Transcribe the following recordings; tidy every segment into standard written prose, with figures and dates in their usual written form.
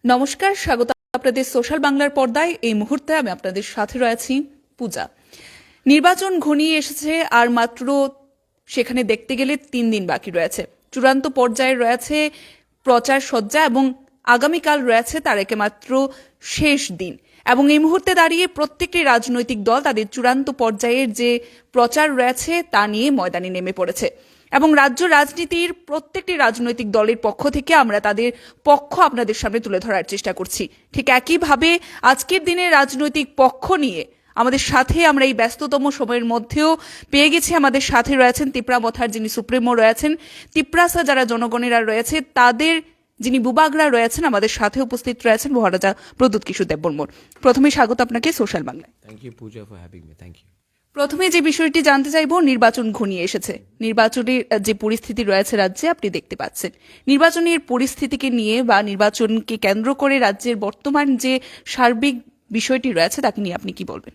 নমস্কার, স্বাগত আপনাদের সোশ্যাল বাংলার পর্দায়। এই মুহূর্তে আমি আপনাদের সাথে রয়েছি পূজা। নির্বাচন ঘনিয়ে এসেছে, আর মাত্র সেখানে দেখতে গেলে 3 দিন বাকি রয়েছে। চূড়ান্ত পর্যায়ে রয়েছে প্রচার সজ্জা এবং আগামীকাল রয়েছে তার একেমাত্র শেষ দিন। এবং এই মুহূর্তে দাঁড়িয়ে প্রত্যেকটি রাজনৈতিক দল তাদের চূড়ান্ত পর্যায়ের যে প্রচার রয়েছে তা নিয়ে ময়দানে নেমে পড়েছে। এবং রাজ্য রাজনীতির প্রত্যেকটি রাজনৈতিক দলের পক্ষ থেকে আমরা তাদের পক্ষ আপনাদের সামনে তুলে ধরার চেষ্টা করছি। ঠিক একইভাবে আজকের দিনে রাজনৈতিক পক্ষ নিয়ে আমাদের সাথে আমরা এই ব্যস্ততম সময়ের মধ্যেও পেয়ে গেছি। আমাদের সাথে রয়েছেন তিপ্রামথার যিনি সুপ্রিমো রয়েছেন, তিপ্রাসা যারা জনগণেরা রয়েছে তাদের যিনি বুবাগরা রয়েছেন, আমাদের সাথে উপস্থিত রয়েছেন মহারাজা প্রদ্যুৎ কিশোর দেববর্মন। প্রথমে স্বাগত আপনাকে সোশ্যাল বাংলায়। Thank you Puja for having me. Thank you. প্রথমে যে বিষয়টি জানতে চাইব, নির্বাচন ঘনিয়ে এসেছে, নির্বাচনের যে পরিস্থিতি রয়েছে রাজ্যে আপনি দেখতে পাচ্ছেন, নির্বাচনের পরিস্থিতিকে নিয়ে বা নির্বাচনকে কেন্দ্র করে রাজ্যের বর্তমান যে সার্বিক বিষয়টি রয়েছে তাকে নিয়ে আপনি কি বলবেন?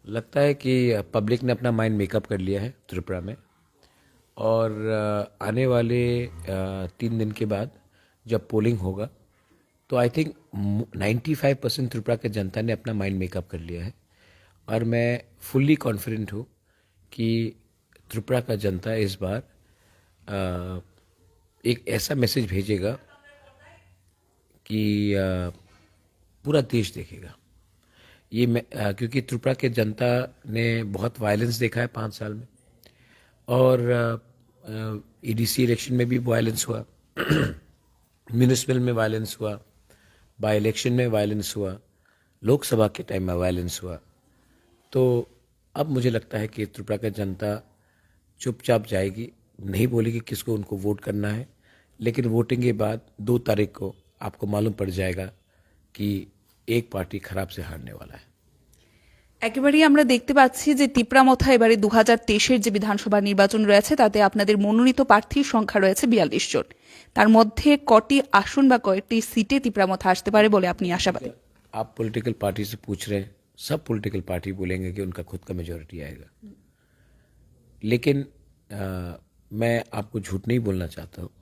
लगता है कि पब्लिक ने अपना माइंड मेकअप कर लिया है त्रिपुरा में, और आने वाले 3 दिन के बाद जब पोलिंग होगा तो आई थिंक 95% त्रिपुरा के जनता ने अपना माइंड मेकअप कर लिया है। और मैं फुल्ली कॉन्फिडेंट हूँ कि त्रिपुरा का जनता इस बार एक ऐसा मैसेज भेजेगा कि पूरा देश देखेगा ये। क्योंकि त्रिपुरा के जनता ने बहुत वायलेंस देखा है 5 साल में, और ईडीसी इलेक्शन में भी वायलेंस हुआ, म्यूनिसिपल में वायलेंस हुआ, बाई इलेक्शन में वायलेंस हुआ, लोकसभा के टाइम में वायलेंस हुआ। तो अब मुझे लगता है कि त्रिपुरा का जनता चुपचाप जाएगी, नहीं बोलेगी किसको उनको वोट करना है, लेकिन वोटिंग के बाद 2 तारीख को आपको मालूम पड़ जाएगा कि एक पार्टी खराब से हारने वाला है। একেবারেই আমরা দেখতে পাচ্ছি যে তিপ্রামথা এবারে 2023-এর যে বিধানসভা নির্বাচন রয়েছে তাতে আপনাদের মনোনীত প্রার্থীর সংখ্যা রয়েছে 42 জন। তার মধ্যে কটি আসন বা কয়টি সিটে তিপ্রামথা আসতে পারে বলে আপনি আশাবাদী? आप पॉलिटिकल पार्टी से पूछ रहे हैं, सब पॉलिटिकल पार्टी बोलेंगे कि उनका खुद का मेजोरिटी आएगा, लेकिन मैं आपको झूठ नहीं बोलना चाहता हूँ।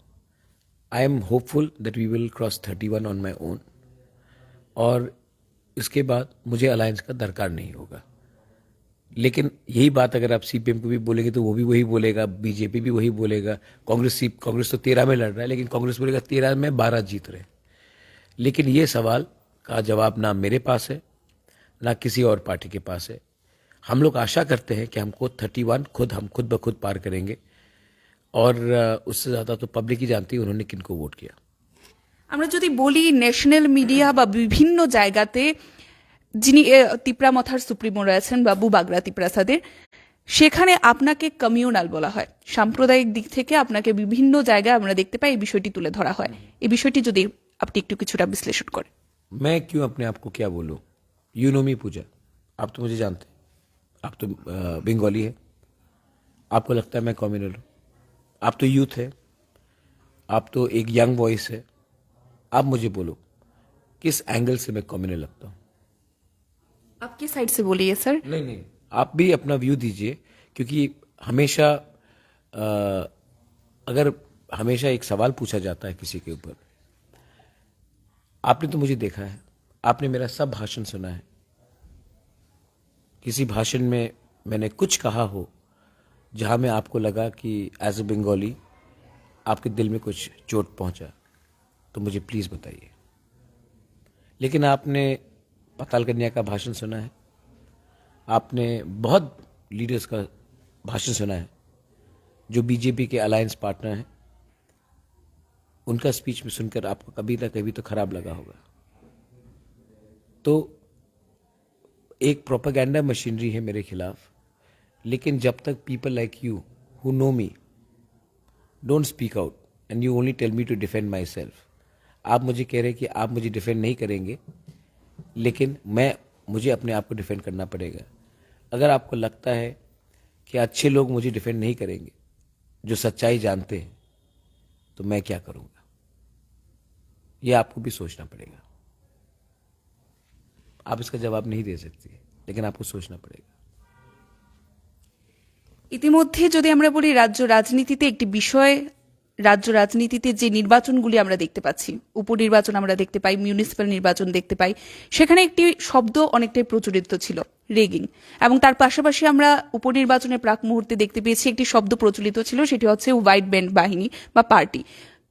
I am hopeful that we will cross 31 on my own, और इसके बाद मुझे अलायंस का दरकार नहीं होगा। लेकिन यही बात अगर आप सीपीएम को भी बोलेंगे तो वो भी वही बोलेगा, बीजेपी भी वही बोलेगा, कांग्रेस तो 13 में लड़ रहा है, लेकिन कांग्रेस बोलेगा 13 में 12 जीत रहे। लेकिन ये सवाल का जवाब ना मेरे पास है ना किसी और पार्टी के पास है। हम लोग आशा करते हैं कि हमको 31 हम खुद ब खुद पार करेंगे, और उससे ज़्यादा तो पब्लिक ही जानती है उन्होंने किनको वोट किया। আমরা যদি বলি ন্যাশনাল মিডিয়া বা বিভিন্ন জায়গাতে যিনি তিপ্রামথার সুপ্রিমো রয়েছেন বা বুবাগরা তিপ্রাসাদের, সেখানে আপনাকে কমিউনাল বলা হয়। সাম্প্রদায়িক দিক থেকে আপনাকে বিভিন্ন জায়গায় আমরা দেখতে পাই এই বিষয়টি তুলে ধরা হয়। এই বিষয়টি যদি আপনি একটু কিছুটা বিশ্লেষণ করেন। मैं क्यों अपने आप को क्या बोलूँ? यू नो मी पूजा, आप तो मुझे जानते हैं, आप तो बंगाली है, आपको लगता है मैं कम्युनल हूँ, आप तो यूथ है, आप तो एक यंग वॉइस है। आप मुझे बोलो किस एंगल से मैं कम्युनल लगता हूँ? आपकी साइड से बोलिए सर। नहीं, आप भी अपना व्यू दीजिए, क्योंकि हमेशा अगर हमेशा एक सवाल पूछा जाता है किसी के ऊपर, आपने तो मुझे देखा है, आपने मेरा सब भाषण सुना है, किसी भाषण में मैंने कुछ कहा हो जहाँ में आपको लगा कि एज ए बंगाली आपके दिल में कुछ चोट पहुँचा, तो मुझे प्लीज़ बताइए। लेकिन आपने पाताल कन्या का भाषण सुना है, आपने बहुत लीडर्स का भाषण सुना है जो बीजेपी के अलायंस पार्टनर हैं, उनका स्पीच में सुनकर आपको कभी ना कभी तो खराब लगा होगा। तो एक प्रोपेगेंडा मशीनरी है मेरे खिलाफ, लेकिन जब तक people like you who know me don't speak out and you only tell me to defend myself, आप मुझे कह रहे हैं कि आप मुझे डिफेंड नहीं करेंगे, लेकिन मुझे अपने आप को डिफेंड करना पड़ेगा। अगर आपको लगता है कि अच्छे लोग मुझे डिफेंड नहीं करेंगे जो सच्चाई जानते हैं, तो मैं क्या करूँगा? ये आपको भी सोचना पड़ेगा। आप इसका जवाब नहीं दे सकती, लेकिन आपको सोचना पड़ेगा। ইতিমধ্যে যদি আমরা বলি রাজ্য রাজনীতিতে একটি বিষয় রাজ্য রাজনীতিতে যে নির্বাচনগুলি আমরা দেখতে পাচ্ছি, উপনির্বাচন আমরা দেখতে পাই, মিউনিসিপ্যাল নির্বাচন দেখতে পাই, সেখানে একটি শব্দ অনেকটাই প্রচলিত ছিল, রেগিং। এবং তার পাশাপাশি আমরা উপনির্বাচনের প্রাক মুহূর্তে দেখতে পেয়েছি একটি শব্দ প্রচলিত ছিল, সেটি হচ্ছে হোয়াইট ব্যান্ড বাহিনী বা পার্টি।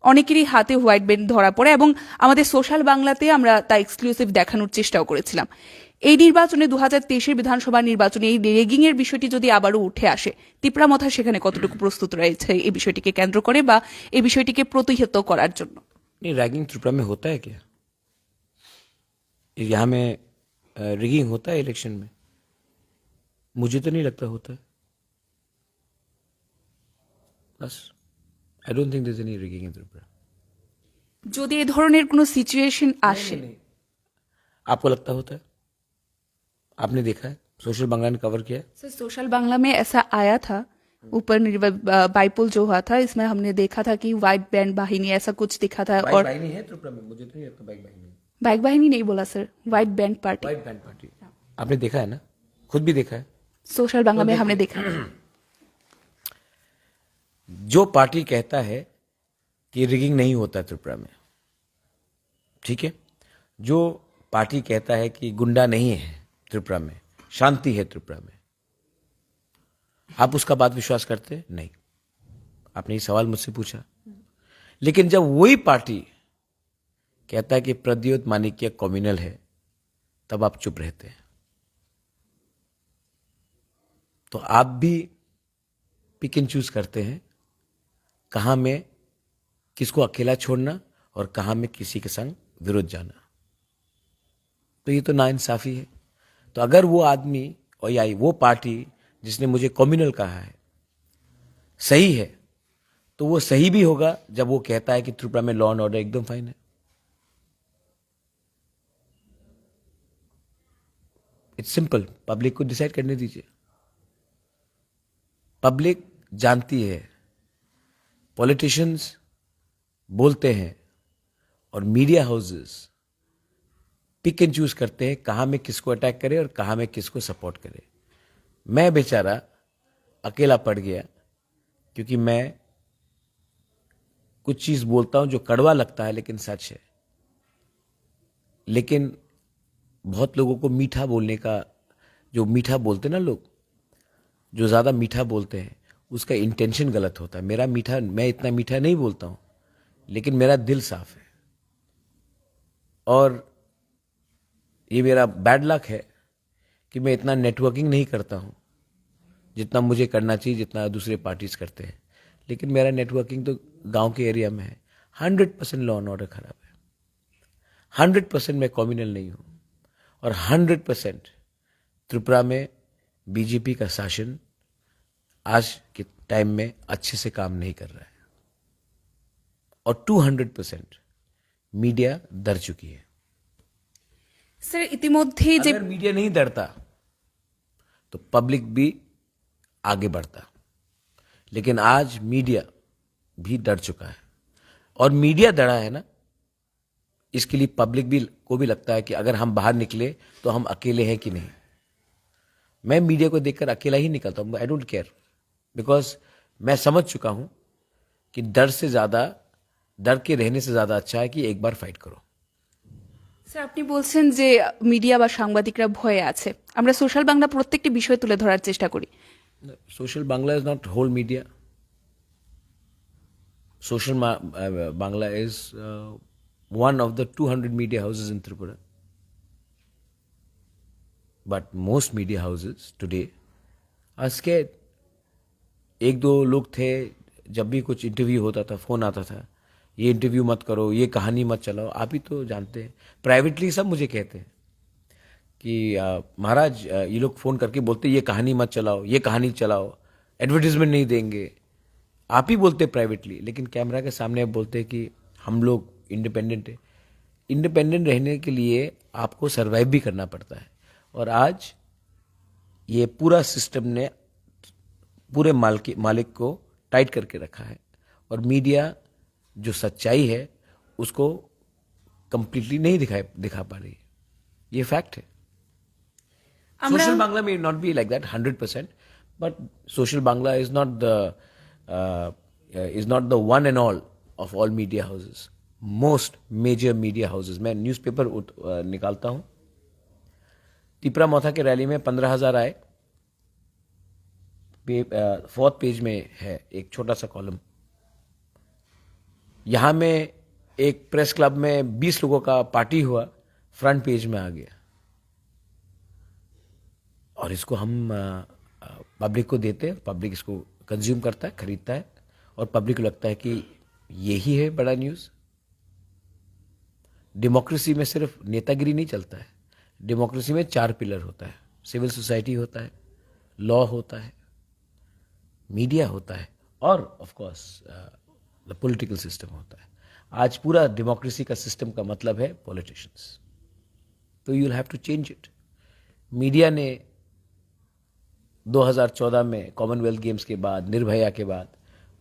অনেকেরই হাতে হোয়াইট ব্যান্ড ধরা পড়ে এবং আমাদের সোশ্যাল বাংলাতে আমরা তা এক্সক্লুসিভ দেখানোর চেষ্টাও করেছিলাম। এই নির্বাচনে 2023 বিধানসভা নির্বাচনে এই রেগিং এর বিষয়টি যদি আবারও উঠে আসে, তিপ্রামথা সেখানে কতটুকু প্রস্তুত রয়েছে এই বিষয়টিকে কেন্দ্র করে বা এই বিষয়টিকে প্রতিহত করার জন্য? नहीं, रैगिंग त्रिपुरा में होता है क्या? यहाँ में रिगिंग होता है इलेक्शन में? मुझे तो नहीं लगता होता है। बस I don't think there is any rigging in Tripura. যদি এই ধরনের কোনো সিচুয়েশন আসে, आपको लगता होता है? आपने देखा है? सोशल बांग्ला ने कवर किया है? सर सोशल बांग्ला में ऐसा आया था, ऊपर बाइपोल जो हुआ था, इसमें हमने देखा था कि व्हाइट बैंड बाहिनी ऐसा कुछ दिखा था। और बाइक नहीं है त्रिपुरा में, मुझे तो नहीं लगता बाइक बाहिनी। बाइक बाहिनी नहीं बोला sir, white band party. White band party आपने देखा है ना? खुद भी देखा है? सोशल बांग्ला में हमने देखा। जो पार्टी कहता है कि रिगिंग नहीं होता त्रिपुरा में, ठीक है, जो पार्टी कहता है कि गुंडा नहीं है त्रिपुरा में, शांति है त्रिपुरा में, आप उसका बात विश्वास करते? नहीं। आपने ये सवाल मुझसे पूछा, लेकिन जब वही पार्टी कहता है कि प्रद्योत माणिक्य कम्युनल है, तब आप चुप रहते हैं। तो आप भी पिक एंड चूज करते हैं कहां में किसको अकेला छोड़ना और कहां में किसी के संग विरोध जाना। तो ये तो नाइंसाफी है। तो अगर वो आदमी और या वो पार्टी जिसने मुझे कम्युनल कहा है सही है, तो वो सही भी होगा जब वो कहता है कि त्रिपुरा में लॉ एंड ऑर्डर एकदम फाइन है। इट्स सिंपल, पब्लिक को डिसाइड करने दीजिए। पब्लिक जानती है, पॉलिटिशियंस बोलते हैं और media houses pick and choose करते हैं कहां में किसको अटैक करे और कहां में किसको सपोर्ट करे। मैं बेचारा अकेला पड़ गया क्योंकि मैं कुछ चीज बोलता हूं जो कड़वा लगता है लेकिन सच है। लेकिन बहुत लोगों को मीठा बोलने का, जो मीठा बोलते ना लोग, जो ज्यादा मीठा बोलते हैं, उसका इंटेंशन गलत होता है। मेरा मीठा, मैं इतना मीठा नहीं बोलता हूं, लेकिन मेरा दिल साफ है। और ये मेरा बैड लक है कि मैं इतना नेटवर्किंग नहीं करता हूं जितना मुझे करना चाहिए, जितना दूसरे पार्टीज करते हैं। लेकिन मेरा नेटवर्किंग तो गांव के एरिया में है। 100% लॉ एंड ऑर्डर खराब है, 100% मैं कम्युनल नहीं हूं, और 100% त्रिपुरा में बीजेपी का शासन आज के टाइम में अच्छे से काम नहीं कर रहा है, और 200% मीडिया डर चुकी है। सर इतिमধ্যে যে अगर मीडिया नहीं डरता तो पब्लिक भी आगे बढ़ता, लेकिन आज मीडिया भी डर चुका है। और मीडिया डरा है ना, इसके लिए पब्लिक भी को भी लगता है कि अगर हम बाहर निकले तो हम अकेले हैं कि नहीं। मैं मीडिया को देखकर अकेला ही निकलता हूं, आई डोंट केयर, बिकॉज मैं समझ चुका हूं कि डर के रहने से ज्यादा अच्छा है कि एक बार फाइट करो। স্যার আপনি বলছেন যে মিডিয়া বা সাংবাদিকরা ভয়ে আছে। আমরা সোশ্যাল বাংলা প্রত্যেকটি বিষয় তুলে ধরার চেষ্টা করি। Social Bangla is not whole media. Social Bangla is one of the 200 media houses in Tripura. But most media houses today are scared. एक दो लोग थे, जब भी कुछ इंटरव्यू होता था फोन आता था, ये इंटरव्यू मत करो, ये कहानी मत चलाओ। आप ही तो जानते हैं, प्राइवेटली सब मुझे कहते हैं कि महाराज ये लोग फोन करके बोलते ये कहानी मत चलाओ, ये कहानी चलाओ, एडवर्टीजमेंट नहीं देंगे। आप ही बोलते प्राइवेटली, लेकिन कैमरा के सामने आप बोलते कि हम लोग इंडिपेंडेंट है। इंडिपेंडेंट रहने के लिए आपको सरवाइव भी करना पड़ता है। और आज ये पूरा सिस्टम ने पूरे मालिक को टाइट करके रखा है, और मीडिया जो सच्चाई है उसको कंप्लीटली नहीं दिखा पा रही है। ये फैक्ट है। Social Bangla may not be like that 100%, but social Bangla is not the is not the one and all of all media houses. Most major media houses. मैं न्यूज़पेपर निकालता हूं. तिपरा मोथा के रैली में 15,000 आए. 4th पेज में है एक छोटा सा कॉलम. यहां में एक प्रेस क्लब में 20 लोगों का पार्टी हुआ, फ्रंट पेज में आ गया. और इसको हम पब्लिक को देते हैं, पब्लिक इसको कंज्यूम करता है, खरीदता है, और पब्लिक को लगता है कि यही है बड़ा न्यूज़. डेमोक्रेसी में सिर्फ नेतागिरी नहीं चलता है. डेमोक्रेसी में 4 पिलर होता है. सिविल सोसाइटी होता है, लॉ होता है, मीडिया होता है, और of course the political system होता है. आज पूरा डेमोक्रेसी का सिस्टम का मतलब है पॉलिटिशियंस. तो you will have to change it. Media ने 2014 में कॉमनवेल्थ गेम्स के बाद, निर्भया के बाद,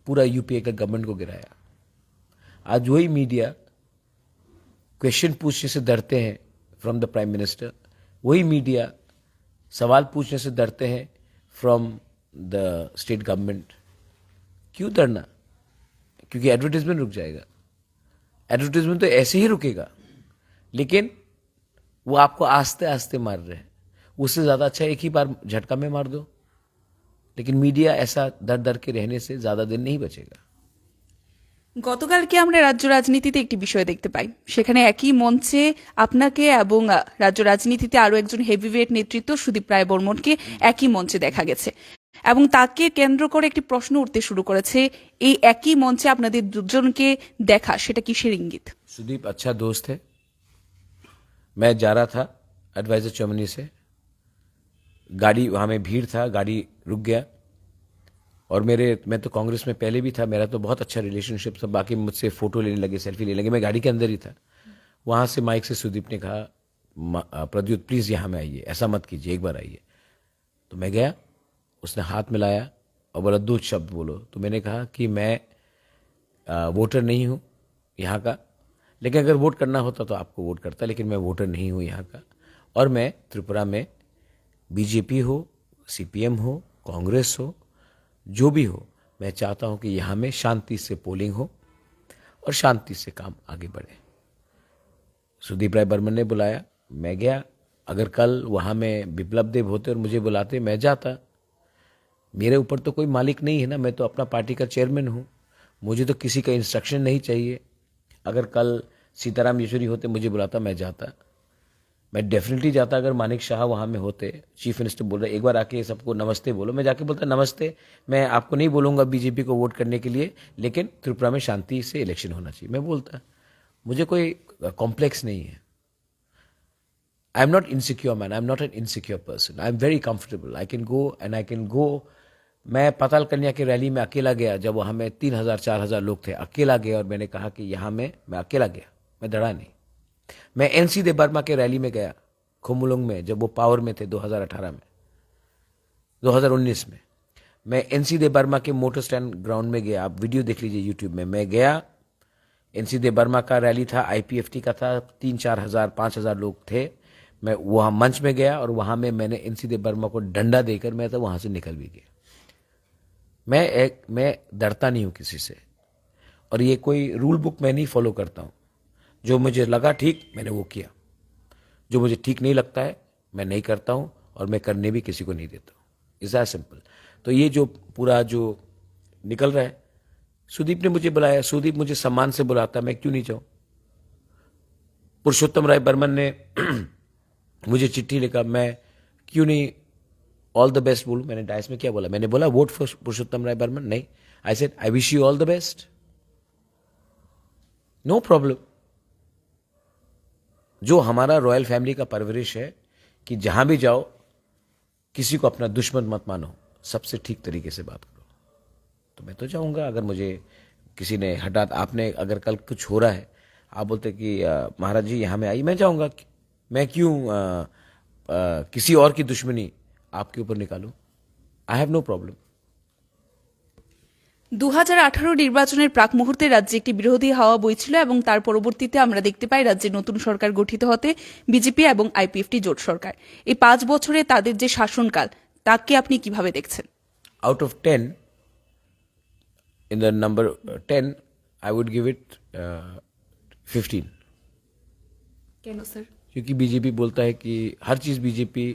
पूरा यूपीए का गवर्नमेंट को गिराया. आज वही मीडिया क्वेश्चन पूछने से डरते हैं फ्रॉम द प्राइम मिनिस्टर. वही मीडिया सवाल पूछने से डरते हैं फ्रॉम द स्टेट गवर्नमेंट. क्यों डरना? क्योंकि एडवर्टाइजमेंट रुक जाएगा. एडवर्टाइजमेंट तो ऐसे ही रुकेगा, लेकिन वो आपको आस्ते आस्ते मार रहे हैं. उससे ज्यादा अच्छा एक ही बार झटका में मार दो. लेकिन मीडिया ऐसा डर डर के रहने से ज्यादा दिन नहीं बचेगा. গতকালকে আমরা রাজ্য রাজনীতিতে একটি বিষয় দেখতে পাই, সেখানে একই মঞ্চে আপনাকে এবং রাজ্য রাজনীতিতে আরো একজন হেভিওয়েট নেতৃত্ব সুদীপ রায় বর্মনকে একই মঞ্চে দেখা গেছে, এবং তাকে কেন্দ্র করে একটি প্রশ্ন উঠতে শুরু করেছে, এই একই মঞ্চে আপনাদের দুজনকে দেখা সেটা কিসের ইঙ্গিত? सुदीप अच्छा दोस्त है. मैं जा रहा था एडवाइजर चौमनी से, गाड़ी वहां में भीड़ था, गाड़ी रुक गया. और मैं तो कांग्रेस में पहले भी था, मेरा तो बहुत अच्छा रिलेशनशिप था. बाकी मुझसे फोटो लेने लगे, सेल्फी लेने लगे. मैं गाड़ी के अंदर ही था. वहां से माइक से सुदीप ने कहा, प्रद्युत प्लीज यहां में आइए, ऐसा मत कीजिए, एक बार आइए. तो मैं गया, उसने हाथ मिलाया और बोला 2 शब्द बोलो. तो मैंने कहा कि मैं वोटर नहीं हूं यहाँ का, लेकिन अगर वोट करना होता तो आपको वोट करता, लेकिन मैं वोटर नहीं हूं यहाँ का. और मैं त्रिपुरा में बीजेपी हो, सीपीएम हो, कांग्रेस हो, जो भी हो, मैं चाहता हूं कि यहां में शांति से पोलिंग हो और शांति से काम आगे बढ़े. सुदीप राय बर्मन ने बुलाया, मैं गया. अगर कल वहां में बिप्लब देव होते और मुझे बुलाते, मैं जाता. मेरे ऊपर तो कोई मालिक नहीं है ना, मैं तो अपना पार्टी का चेयरमैन हूं. मुझे तो किसी का इंस्ट्रक्शन नहीं चाहिए. अगर कल सीताराम येचुरी होते, मुझे बुलाता, मैं जाता. मैं डेफिनेटली जाता. अगर मानिक शाह वहां में होते, चीफ मिनिस्टर बोल रहे एक बार आके सबको नमस्ते बोलो, मैं जाके बोलता नमस्ते, मैं आपको नहीं बोलूंगा बीजेपी को वोट करने के लिए, लेकिन त्रिपुरा में शांति से इलेक्शन होना चाहिए, मैं बोलता. मुझे कोई कॉम्प्लेक्स नहीं है. I am not insecure man, I am not an insecure person. I am very comfortable. I can go. मैं पाताल कन्या की रैली में अकेला गया, जब वहां में 3,000-4,000 लोग थे, अकेला गया. और मैंने कहा कि यहां में मैं अकेला गया, मैं डरा नहीं. मैं एनसी दे बर्मा के रैली में गया, खुमुलुंग में, जब वो पावर में थे 2018 में, 2019 में. मैं एनसी दे बर्मा के मोटर स्टैंड ग्राउंड में गया. आप वीडियो देख लीजिए यूट्यूब में. मैं गया, एनसी दे बर्मा का रैली था, आईपीएफटी का था, 3-4 हजार 5,000 लोग थे. मैं वहां मंच में गया और वहां में मैंने एनसी दे बर्मा को डंडा देकर मैं तो वहां से निकल भी गया. मैं डरता नहीं हूं किसी से, और ये कोई रूल बुक मैं नहीं फॉलो करता हूं. जो मुझे लगा ठीक, मैंने वो किया. जो मुझे ठीक नहीं लगता है, मैं नहीं करता हूं, और मैं करने भी किसी को नहीं देता हूं. Is that simple. तो ये जो पूरा जो निकल रहा है, सुदीप ने मुझे बुलाया. सुदीप मुझे सम्मान से बुलाता, मैं क्यों नहीं जाऊं. पुरुषोत्तम राय बर्मन ने मुझे चिट्ठी लिखा, मैं क्यों नहीं ऑल द बेस्ट बोलूं. मैंने डायस में क्या बोला? मैंने बोला वोट फॉर पुरुषोत्तम राय बर्मन? नहीं. I said I wish you all the best, no problem. जो हमारा रॉयल फैमिली का परवरिश है कि जहां भी जाओ किसी को अपना दुश्मन मत मानो, सबसे ठीक तरीके से बात करो. तो मैं तो जाऊंगा. अगर मुझे किसी ने हठात, आपने अगर कल कुछ हो रहा है, आप बोलते कि महाराज जी यहां में आई, मैं जाऊंगा. मैं क्यों किसी और की दुश्मनी आपके ऊपर निकालूं? I have no problem. 2018 নির্বাচনের প্রাক মুহূর্তে রাজ্যে একটি বিরোধী হাওয়া বইছিল, এবং তার পরবর্তীতে আমরা দেখতে পাই রাজ্যে নতুন সরকার গঠিত হতে বিজেপি এবং আইপিএফটি জোট সরকার. এই 5 বছরে তাদের যে শাসনকাল, তাকে আপনি কিভাবে দেখছেন? Out of 10 in the number 10, I would give it 15. কেন স্যার? क्योंकि बीजेपी बोलता है कि हर चीज़ बीजेपी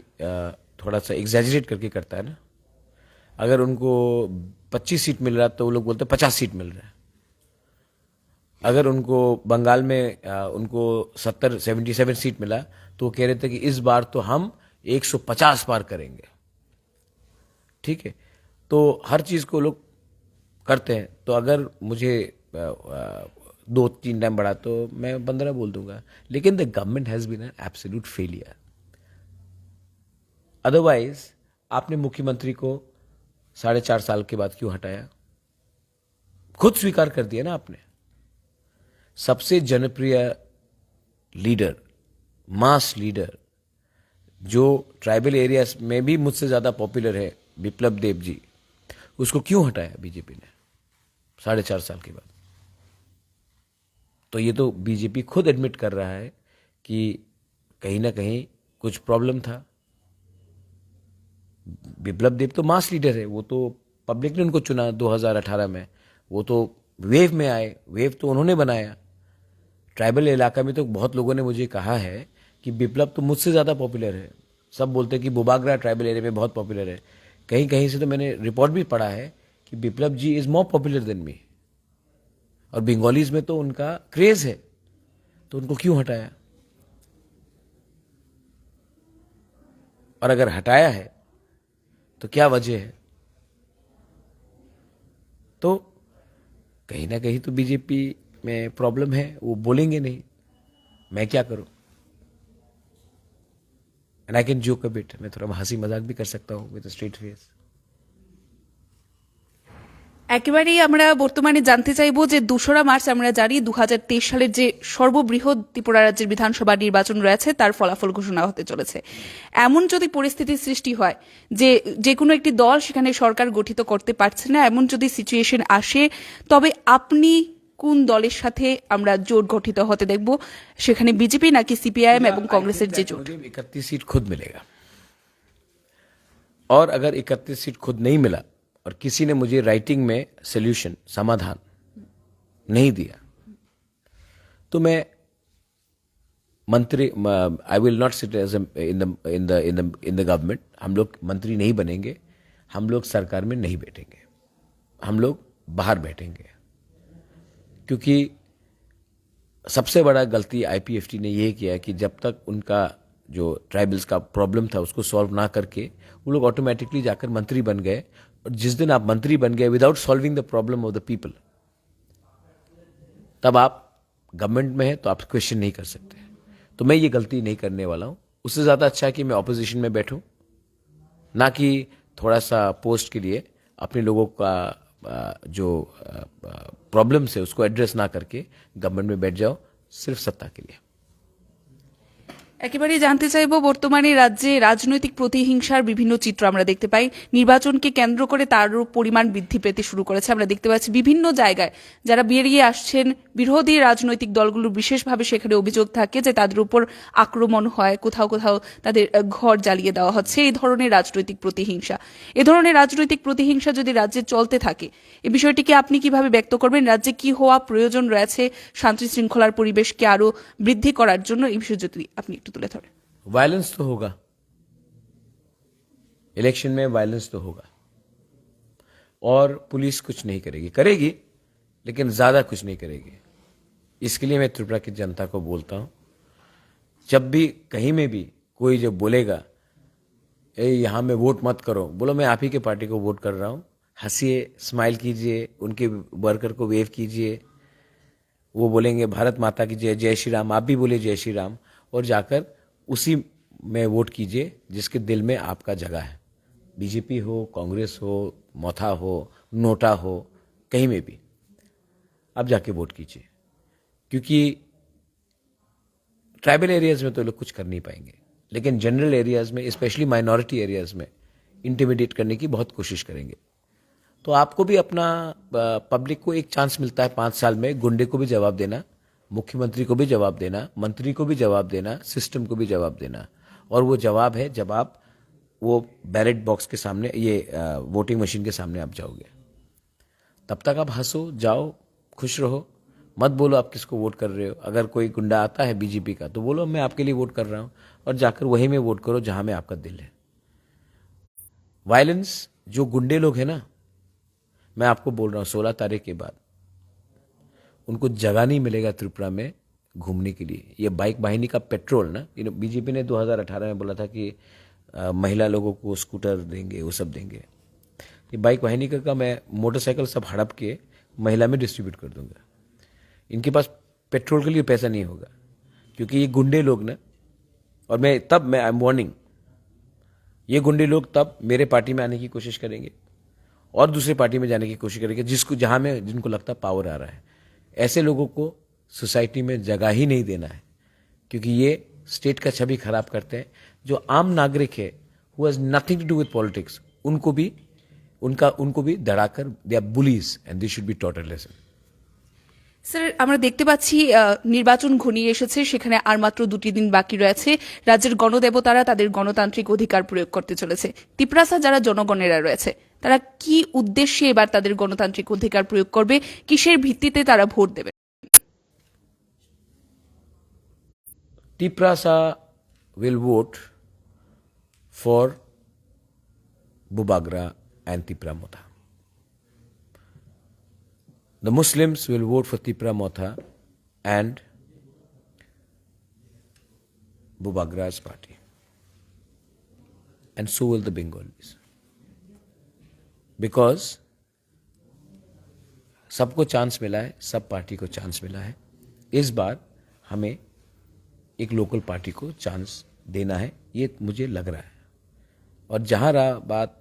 थोड़ा सा एग्जैजरेट करके करता है ना. अगर उनको 25 सीट मिल रहा है तो वो लोग बोलते हैं 50 सीट मिल रहा है. अगर उनको बंगाल में उनको 77 सीट मिला तो वो कह रहे थे कि इस बार तो हम 150 पार करेंगे. ठीक है, तो हर चीज़ को लोग करते हैं. तो अगर मुझे 2-3 टाइम बढ़ा तो मैं 15 बोल दूंगा. लेकिन the government has been an absolute failure. Otherwise आपने मुख्यमंत्री को 4.5 साल के बाद क्यों हटाया? खुद स्वीकार कर दिया ना आपने. सबसे जनप्रिय लीडर, मास लीडर, जो ट्राइबल एरियाज में भी मुझसे ज्यादा पॉपुलर है, बिप्लब देब जी, उसको क्यों हटाया बीजेपी ने 4.5 साल के बाद? तो ये तो बीजेपी खुद एडमिट कर रहा है कि कहीं ना कहीं कुछ प्रॉब्लम था. बिप्लब देब तो मास लीडर है, वो तो पब्लिक ने उनको चुना 2018 में. वो तो वेव में आए, वेव तो उन्होंने बनाया. ट्राइबल इलाका में तो बहुत लोगों ने मुझे कहा है कि बिप्लब तो मुझसे ज़्यादा पॉपुलर है. सब बोलते हैं कि बुबागरा ट्राइबल एरिया में बहुत पॉपुलर है. कहीं कहीं से तो मैंने रिपोर्ट भी पढ़ा है कि Biplab ji is more popular than me. और बंगालीज में तो उनका क्रेज है, तो उनको क्यों हटाया? और अगर हटाया है तो क्या वजह है? तो कहीं ना कहीं तो बीजेपी में प्रॉब्लम है. वो बोलेंगे नहीं, मैं क्या करूं? And I can joke a bit. मैं थोड़ा हंसी मजाक भी कर सकता हूं विद स्ट्रेट फेस. একেবারেই আমরা বর্তমানে জানতে চাইবো যে 2রা মার্চ আমরা জানি 2023 সালের যে সর্ববৃহৎ ত্রিপুরা রাজ্যের বিধানসভা নির্বাচন রয়েছে তার ফলাফল ঘোষণা হতে চলেছে. এমন যদি পরিস্থিতির সৃষ্টি হয় যে যে কোনো একটি দল সেখানে সরকার গঠিত করতে পারছে না, এমন যদি সিচুয়েশন আসে, তবে আপনি কোন দলের সাথে আমরা জোট গঠিত হতে দেখব? সেখানে বিজেপি নাকি সিপিআইএম এবং কংগ্রেসের যে জোট? 31 सीट खुद मिलेगा. और अगर 31 सीट खुद नहीं मिला और किसी ने मुझे राइटिंग में सोल्यूशन, समाधान नहीं दिया, तो मैं मंत्री, I will not sit as in the government. हम लोग मंत्री नहीं बनेंगे, हम लोग सरकार में नहीं बैठेंगे, हम लोग बाहर बैठेंगे. क्योंकि सबसे बड़ा गलती आईपीएफटी ने यह किया कि जब तक उनका जो ट्राइबल्स का प्रॉब्लम था उसको सॉल्व ना करके वो लोग ऑटोमेटिकली जाकर मंत्री बन गए. और जिस दिन आप मंत्री बन गए without solving the problem of the people, तब आप गवर्नमेंट में है तो आप क्वेश्चन नहीं कर सकते. तो मैं ये गलती नहीं करने वाला हूं. उससे ज्यादा अच्छा है कि मैं ऑपोजिशन में बैठूं, ना कि थोड़ा सा पोस्ट के लिए अपने लोगों का जो प्रॉब्लम्स है उसको एड्रेस ना करके गवर्नमेंट में बैठ जाओ सिर्फ सत्ता के लिए. একেবারেই জানতে চাইব, বর্তমানে রাজ্যে রাজনৈতিক প্রতিহিংসার বিভিন্ন চিত্র আমরা দেখতে পাই. নির্বাচনকে কেন্দ্র করে তারও পরিমাণ বৃদ্ধি পেতে শুরু করেছে. আমরা দেখতে পাচ্ছি বিভিন্ন জায়গায় যারা বেরিয়ে আসছেন, বিরোধী রাজনৈতিক দলগুলোর বিশেষভাবে সেখানে অভিযোগ থাকে যে তাদের উপর আক্রমণ হয়, কোথাও কোথাও তাদের ঘর জ্বালিয়ে দেওয়া হচ্ছে. এই ধরনের রাজনৈতিক প্রতিহিংসা, এ ধরনের রাজনৈতিক প্রতিহিংসা যদি রাজ্যে চলতে থাকে, এই বিষয়টিকে আপনি কিভাবে ব্যক্ত করবেন? রাজ্যে কি হওয়া প্রয়োজন রয়েছে শান্তি শৃঙ্খলার পরিবেশকে আরো বৃদ্ধি করার জন্য? এই বিষয়ে যদি আপনি তুলে ধরে। वायलेंस तो होगा, इलेक्शन में वायलेंस तो होगा, और पुलिस कुछ नहीं करेगी, लेकिन ज्यादा कुछ नहीं करेगी. इसके लिए मैं त्रिपुरा की जनता को बोलता हूं, जब भी कहीं में भी कोई जो बोलेगा यहां में वोट मत करो, बोलो मैं आप ही के पार्टी को वोट कर रहा हूं. हंसिए, स्माइल कीजिए, उनके वर्कर को वेव कीजिए. वो बोलेंगे भारत माता की जय, जय श्री राम, आप भी बोले जय श्री राम, और जाकर उसी में वोट कीजिए जिसके दिल में आपका जगह है. बीजेपी हो, कांग्रेस हो, मोथा हो, नोटा हो, कहीं में भी आप जाके वोट कीजिए. क्योंकि ट्राइबल एरियाज में तो लोग कुछ कर नहीं पाएंगे, लेकिन जनरल एरियाज में, स्पेशली माइनॉरिटी एरियाज में इंटिमिडेट करने की बहुत कोशिश करेंगे. तो आपको भी अपना, पब्लिक को एक चांस मिलता है 5 साल में गुंडे को भी जवाब देना, मुख्यमंत्री को भी जवाब देना, मंत्री को भी जवाब देना, सिस्टम को भी जवाब देना. और वो जवाब है जब आप वो बैलेट बॉक्स के सामने, ये वोटिंग मशीन के सामने आप जाओगे. तब तक आप हंसो, जाओ, खुश रहो, मत बोलो आप किसको वोट कर रहे हो। अगर कोई गुंडा आता है बीजेपी का तो बोलो मैं आपके लिए वोट कर रहा हूं, और जाकर वहीं में वोट करो जहां में आपका दिल है। वायलेंस, जो गुंडे लोग हैं ना, मैं आपको बोल रहा हूं 16 तारीख के बाद उनको जगह नहीं मिलेगा त्रिपुरा में घूमने के लिए। ये बाइक वाहिनी का पेट्रोल ना, बीजेपी ने 2018 में बोला था कि महिला लोगों को स्कूटर देंगे, वो सब देंगे। ये बाइक वाहिनी का मैं मोटरसाइकिल सब हड़प के महिला में डिस्ट्रीब्यूट कर दूंगा। इनके पास पेट्रोल के लिए पैसा नहीं होगा, क्योंकि ये गुंडे लोग ना, और मैं आई एम वार्निंग, ये गुंडे लोग तब मेरे पार्टी में आने की कोशिश करेंगे और दूसरे पार्टी में जाने की कोशिश करेंगे जिनको लगता पावर आ रहा है। ऐसे लोगों को सोसाइटी में जगह ही नहीं देना है, क्योंकि ये स्टेट का छवि खराब करते हैं। जो आम नागरिक है, who has nothing to do with politics, उनको भी दड़ाकर, they are bullies and they should be taught a lesson. Sir, আমরা দেখতে পাচ্ছি নির্বাচন ঘনিয়ে এসেছে, সেখানে আর মাত্র 2টি দিন বাকি রয়েছে। রাজ্যের গণদেবতারা তাদের গণতান্ত্রিক অধিকার প্রয়োগ করতে চলেছে। তিপ্রাসা যারা জনগণেরা রয়েছে, তারা কি উদ্দেশ্যে এবার তাদের গণতান্ত্রিক অধিকার প্রয়োগ করবে, কিসের ভিত্তিতে তারা ভোট দেবে? Tiprasa will vote for Bubagra and Tipra Motha. The Muslims will vote for Tipra Motha and Bubagra's party. And so will the Bengalis. Because सबको चांस मिला है, सब पार्टी को चांस मिला है। इस बार हमें एक लोकल पार्टी को चांस देना है, ये मुझे लग रहा है। और जहां रहा बात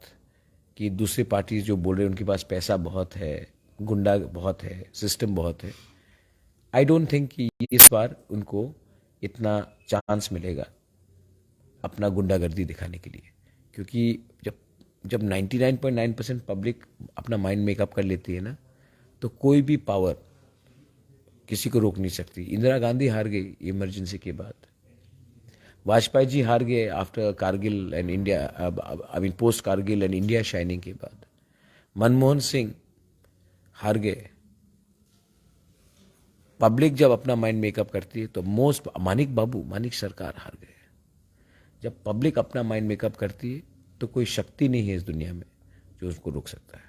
कि दूसरी पार्टी जो बोल रहे हैं उनके पास पैसा बहुत है, गुंडा बहुत है, सिस्टम बहुत है, आई डोंट थिंक कि इस बार उनको इतना चांस मिलेगा अपना गुंडागर्दी दिखाने के लिए। क्योंकि जब 99.9% पब्लिक अपना माइंड मेकअप कर लेती है ना, तो कोई भी पावर किसी को रोक नहीं सकती। इंदिरा गांधी हार गई इमरजेंसी के बाद, वाजपेयी जी हार गए after Kargil and India, I mean post Kargil and India shining के बाद, मनमोहन सिंह हार गए। पब्लिक जब अपना माइंड मेकअप करती है तो मानिक सरकार हार गए। जब पब्लिक अपना माइंड मेकअप करती है तो कोई शक्ति नहीं है इस दुनिया में जो उसको रोक सकता है।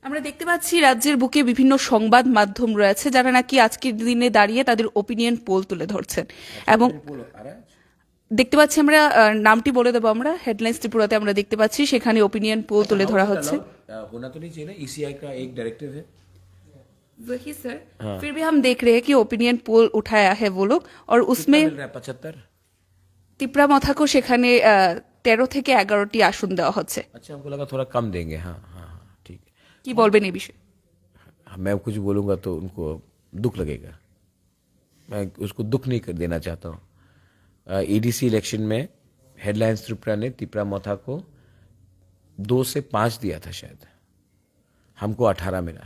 আমরা দেখতে পাচ্ছি রাজ্যের বুকে বিভিন্ন সংবাদ মাধ্যম রয়েছে যারা নাকি আজকের দিনে দাঁড়িয়ে তাদের ওপিনিয়ন পোল তুলে ধরছেন, এবং দেখতে পাচ্ছি আমরা নামটি বলে দেবো, আমরা হেডলাইন্স ত্রিপুরাতে আমরা দেখতে পাচ্ছি সেখানে ওপিনিয়ন পোল তুলে ধরা হচ্ছে। होना तो नहीं चाहिए ना, ईसीआई का एक डायरेक्टिव है। वही सर, फिर भी हम देख रहे हैं कि ओपिनियन पोल उठाया है वो लोग, और उसमें 75। তিপ্রা মথাকো সেখানে 13 থেকে 11টি আসন দেওয়া হচ্ছে। अच्छा, हमको लगा थोड़ा कम देंगे। हाँ हाँ हाँ, ठीक है। কি বলবেন এই বিষয়ে? मैं कुछ बोलूंगा तो उनको दुख लगेगा, मैं उसको दुख नहीं कर देना चाहता हूँ। ईडीसी इलेक्शन में हेडलाइंस त्रिपुरा ने तिप्रा मोथा को 2 से 5 दिया था शायद, हमको 18 मिला।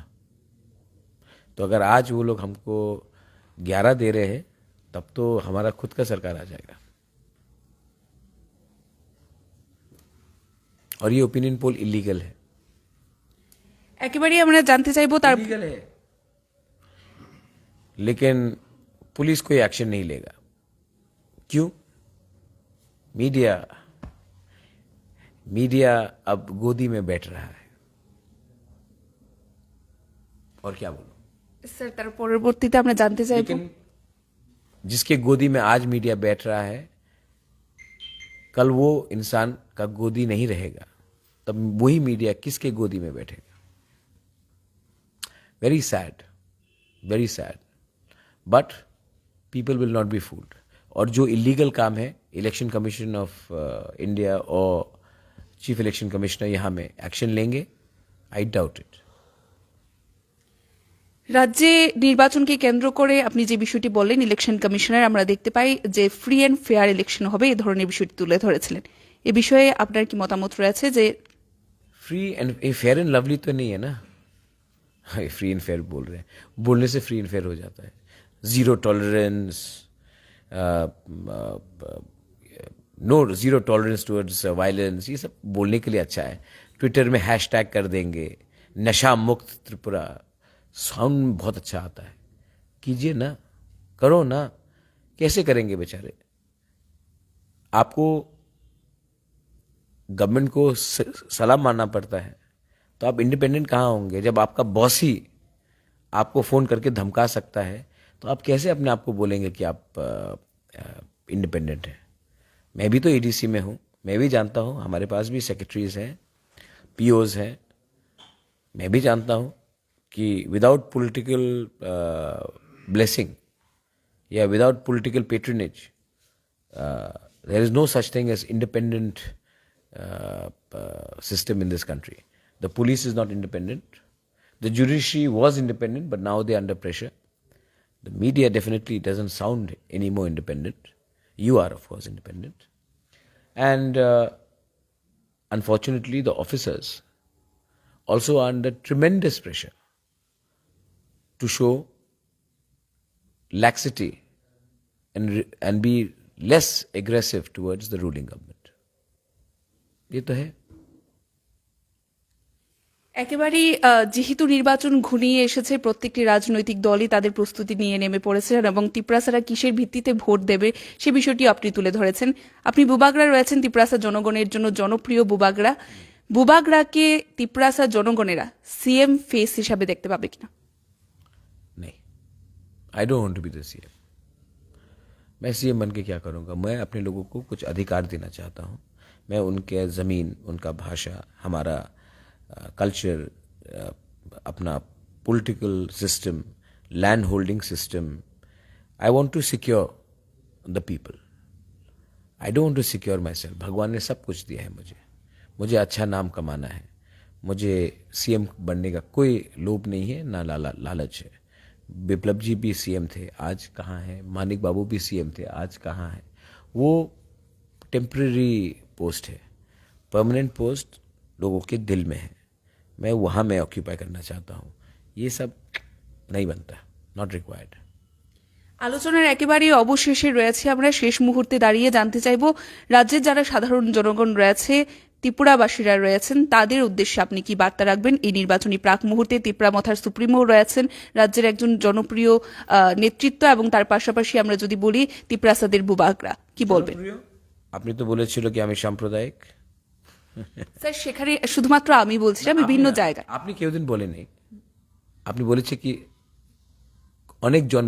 तो अगर आज वो लोग हमको 11 दे रहे हैं तब तो हमारा खुद का सरकार आ जाएगा। और ये ओपिनियन पोल इलीगल है, একেবারেই আমরা জানতে চাইবো তার इलीगल है, लेकिन पुलिस कोई एक्शन नहीं लेगा। क्यों? मीडिया अब गोदी में बैठ रहा है, और क्या बोलूं। স্যার তার পরবর্তীতে আমরা জানতে চাইবো, लेकिन जिसके गोदी में आज मीडिया बैठ रहा है, कल वो इंसान का गोदी नहीं रहेगा, तब वही मीडिया किसके गोदी में बैठेगा। Very sad, but people will not be fooled. और जो इलीगल काम है, इलेक्शन कमीशन ऑफ इंडिया और चीफ इलेक्शन कमिश्नर यहाँ में एक्शन लेंगे, आई डाउट इट। রাজ্যে নির্বাচনকে কেন্দ্র করে আপনি যে বিষয়টি বললেন, ইলেকশন কমিশনার, আমরা দেখতে পাই যে ফ্রি অ্যান্ড ফেয়ার ইলেকশন হবে, এই ধরনের বিষয়টি তুলে ধরেছিলেন। এ বিষয়ে আপনার কি মতামত রয়েছে? যে free and fair and lovely तो नहीं है ना, फ्री एंड फेयर बोल रहे हैं, बोलने से फ्री एंड फेयर हो जाता है। Zero tolerance, zero tolerance towards violence, ये सब बोलने के लिए अच्छा है। ट्विटर में हैशटैग कर देंगे, नशा मुक्त त्रिपुरा साउंड बहुत अच्छा आता है, कीजिए ना, करो ना। कैसे करेंगे बेचारे? आपको गवर्नमेंट को सलाम मानना पड़ता है, तो आप इंडिपेंडेंट कहाँ होंगे? जब आपका बॉस ही आपको फोन करके धमका सकता है, तो आप कैसे अपने आप को बोलेंगे कि आप इंडिपेंडेंट हैं? मैं भी तो एडीसी में हूँ, मैं भी जानता हूँ, हमारे पास भी सेक्रेटरीज हैं, पीओज हैं। मैं भी जानता हूँ कि विदाउट पॉलिटिकल ब्लेसिंग या without political patronage there is no such thing as independent system in this country. The police is not independent. The judiciary was independent, but now they are under pressure. The media definitely doesn't sound any more independent. You are, of course, independent. And unfortunately, the officers also are under tremendous pressure to show laxity and be less aggressive towards the ruling government. ये तो है। একেবারেই যেহেতু নির্বাচন ঘনিয়ে এসেছে, প্রত্যেকটি রাজনৈতিক দলই তাদের প্রস্তুতি নিয়ে নেমে পড়েছেন এবং তিপ্রাসারা কিসের ভিত্তিতে ভোট দেবে সে বিষয়টি আপনি তুলে ধরেছেন। আপনি বুবাগড়া রয়েছেন, তিপ্রাসা জনগণের জন্য জনপ্রিয় বুবাগড়া। বুবাগড়াকে তিপ্রাসা জনগণেরা সিএম ফেস হিসাবে দেখতে পাবে কিনা? नहीं, I don't want to be the CM. मैं सीएम बन के क्या करूँगा? मैं अपने लोगों को कुछ अधिकार देना चाहता हूँ। मैं उनके ज़मीन, उनका भाषा, हमारा कल्चर, अपना political system, land holding system, I want to secure the people. I don't want to secure myself. भगवान ने सब कुछ दिया है मुझे अच्छा नाम कमाना है। मुझे सीएम बनने का कोई लोभ नहीं है, ना लालच है। बिप्लब जी भी सीएम थे, आज कहाँ हैं? मानिक बाबू भी सीएम थे, आज कहाँ हैं? वो टेम्परेरी पोस्ट है, परमानेंट पोस्ट लोगों के दिल में है। मैं वहाँ में ऑक्यूपाई करना चाहता हूँ। ये सब नहीं बनता, नॉट रिक्वायर्ड। আলোচনার একেবারেই অবশেষে রয়েছে, আমরা শেষ মুহূর্তে দাঁড়িয়ে জানতে চাইব রাজ্যের যারা সাধারণ জনগণ রয়েছে, ত্রিপুরাবাসীরা রয়েছেন, তাদের উদ্দেশ্যে আপনি কি বার্তা রাখবেন এই নির্বাচনী প্রাক মুহূর্তে? ত্রিপুরামথার সুপ্রিমো রয়েছেন, রাজ্যের একজন জনপ্রিয় নেতৃত্ব, এবং তার পাশাপাশি আমরা যদি বলি তিপ্রাসাদের বুবাগড়া, কি বলবেন? আপনি তো বলেছিল কি আমি সাম্প্রদায়িক। স্যার, সেখানে শুধুমাত্র আমি বলছিলাম, বিভিন্ন জায়গায়। আপনি কেউদিন বলেনি, আপনি বলেছে কি অনেকজন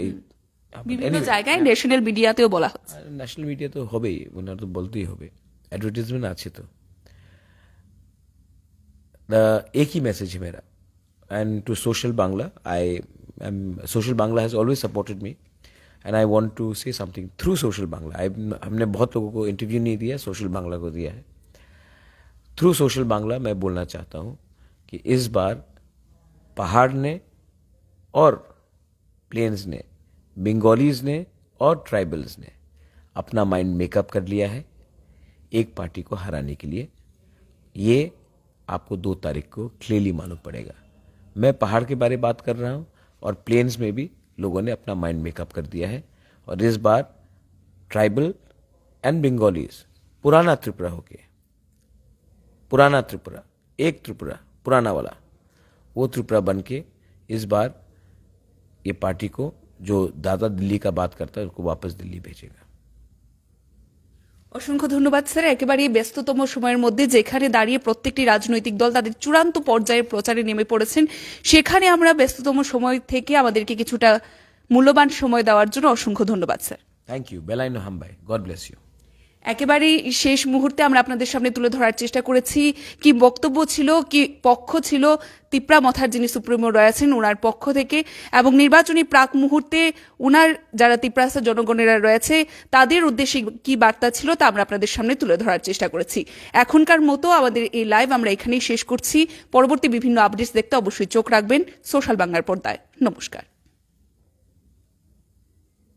এই বিভিন্ন জায়গায় ন্যাশনাল মিডিয়াতেও বলা হচ্ছে। ন্যাশনাল মিডিয়া তো হবেই, ওনার তো বলতেই হবে, एडवर्टीजमेंट আছে তো। एक ही मैसेज है मेरा, and to Social Bangla, Social Bangla has always supported me, and I want to say something through Social Bangla. हमने बहुत लोगों को इंटरव्यू नहीं दिया, सोशल बांग्ला को दिया है। थ्रू सोशल बांग्ला मैं बोलना चाहता हूँ कि इस बार पहाड़ ने और प्लेन्स ने, बंगालीज ने और ट्राइबल्स ने अपना माइंड मेकअप कर लिया है एक पार्टी को हराने के लिए। ये आपको 2 तारीख को क्लियरली मालूम पड़ेगा। मैं पहाड़ के बारे में बात कर रहा हूँ, और प्लेन्स में भी लोगों ने अपना माइंड मेकअप कर दिया है। और इस बार ट्राइबल एंड बंगालीज पुराना त्रिपुरा होके, पुराना त्रिपुरा, एक त्रिपुरा पुराना वाला, वो त्रिपुरा बन के इस बार ये पार्टी को, जो दादा दिल्ली का बात करता है, उसको वापस दिल्ली भेजेगा। অসংখ্য ধন্যবাদ স্যার। একেবারেই ব্যস্ততম সময়ের মধ্যে যেখানে দাঁড়িয়ে প্রত্যেকটি রাজনৈতিক দল তাদের চূড়ান্ত পর্যায়ে প্রচারে নেমে পড়েছেন, সেখানে আমরা ব্যস্ততম সময় থেকে আমাদেরকে কিছুটা মূল্যবান সময় দেওয়ার জন্য অসংখ্য ধন্যবাদ স্যার। थैंक यू, बेलाइनो हम भाई, गॉड ब्लेस यू। একেবারেই শেষ মুহূর্তে আমরা আপনাদের সামনে তুলে ধরার চেষ্টা করেছি কি বক্তব্য ছিল, কি পক্ষ ছিল তিপ্রামথার যিনি সুপ্রিমো রয়েছেন ওনার পক্ষ থেকে, এবং নির্বাচনী প্রাক মুহূর্তে ওনার যারা তিপ্রাসা জনগণেরা রয়েছে তাদের উদ্দেশ্যে কি বার্তা ছিল তা আমরা আপনাদের সামনে তুলে ধরার চেষ্টা করেছি। এখনকার মতো আমাদের এই লাইভ আমরা এখানেই শেষ করছি। পরবর্তী বিভিন্ন আপডেটস দেখতে অবশ্যই চোখ রাখবেন সোশ্যাল বাংলার পর্দায়। নমস্কার।